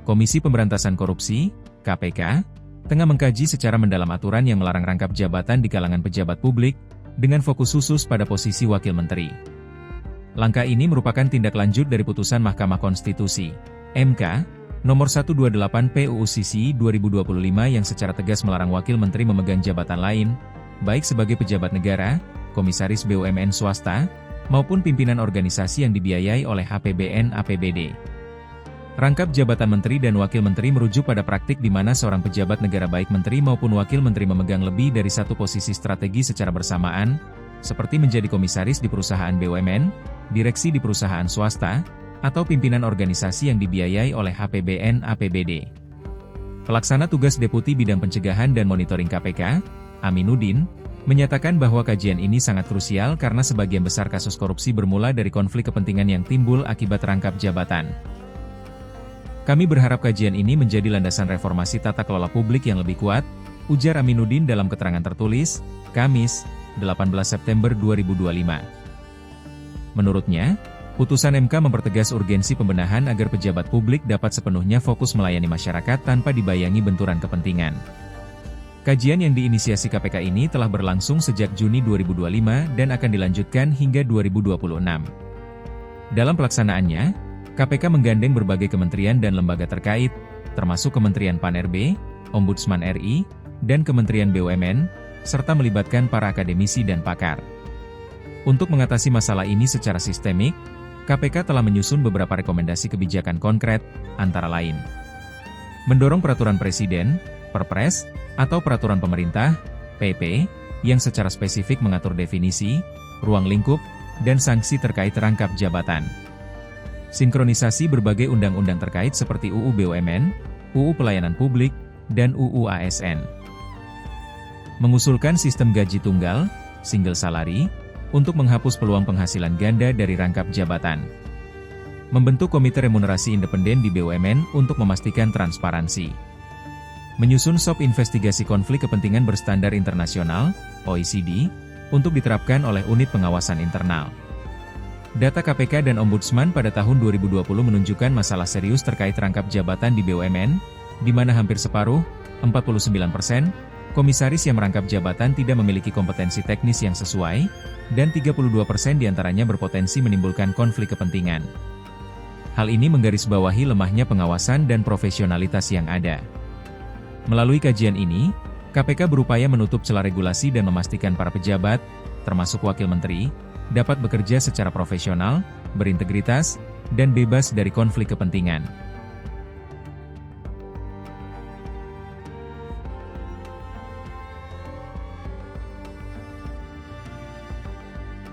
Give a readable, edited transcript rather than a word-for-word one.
Komisi Pemberantasan Korupsi, KPK, tengah mengkaji secara mendalam aturan yang melarang rangkap jabatan di kalangan pejabat publik, dengan fokus khusus pada posisi wakil menteri. Langkah ini merupakan tindak lanjut dari putusan Mahkamah Konstitusi, MK, nomor 128 PUU CC 2025 yang secara tegas melarang wakil menteri memegang jabatan lain, baik sebagai pejabat negara, komisaris BUMN swasta, maupun pimpinan organisasi yang dibiayai oleh APBN APBD. Rangkap jabatan menteri dan wakil menteri merujuk pada praktik di mana seorang pejabat negara baik menteri maupun wakil menteri memegang lebih dari satu posisi strategi secara bersamaan, seperti menjadi komisaris di perusahaan BUMN, direksi di perusahaan swasta, atau pimpinan organisasi yang dibiayai oleh APBN APBD. Pelaksana tugas Deputi Bidang Pencegahan dan Monitoring KPK, Aminuddin, menyatakan bahwa kajian ini sangat krusial karena sebagian besar kasus korupsi bermula dari konflik kepentingan yang timbul akibat rangkap jabatan. Kami berharap kajian ini menjadi landasan reformasi tata kelola publik yang lebih kuat, ujar Aminuddin dalam keterangan tertulis, Kamis, 18 September 2025. Menurutnya, putusan MK mempertegas urgensi pembenahan agar pejabat publik dapat sepenuhnya fokus melayani masyarakat tanpa dibayangi benturan kepentingan. Kajian yang diinisiasi KPK ini telah berlangsung sejak Juni 2025 dan akan dilanjutkan hingga 2026. Dalam pelaksanaannya, KPK menggandeng berbagai kementerian dan lembaga terkait, termasuk Kementerian PAN-RB, Ombudsman RI, dan Kementerian BUMN, serta melibatkan para akademisi dan pakar. Untuk mengatasi masalah ini secara sistemik, KPK telah menyusun beberapa rekomendasi kebijakan konkret, antara lain mendorong peraturan presiden, Perpres, atau peraturan pemerintah, PP, yang secara spesifik mengatur definisi, ruang lingkup, dan sanksi terkait rangkap jabatan. Sinkronisasi berbagai undang-undang terkait seperti UU BUMN, UU Pelayanan Publik, dan UU ASN. Mengusulkan sistem gaji tunggal, single salary, untuk menghapus peluang penghasilan ganda dari rangkap jabatan. Membentuk komite remunerasi independen di BUMN untuk memastikan transparansi. Menyusun SOP investigasi konflik kepentingan berstandar internasional, OECD, untuk diterapkan oleh unit pengawasan internal. Data KPK dan Ombudsman pada tahun 2020 menunjukkan masalah serius terkait rangkap jabatan di BUMN, di mana hampir separuh, 49%, komisaris yang merangkap jabatan tidak memiliki kompetensi teknis yang sesuai, dan 32% diantaranya berpotensi menimbulkan konflik kepentingan. Hal ini menggarisbawahi lemahnya pengawasan dan profesionalitas yang ada. Melalui kajian ini, KPK berupaya menutup celah regulasi dan memastikan para pejabat, termasuk wakil menteri, dapat bekerja secara profesional, berintegritas, dan bebas dari konflik kepentingan.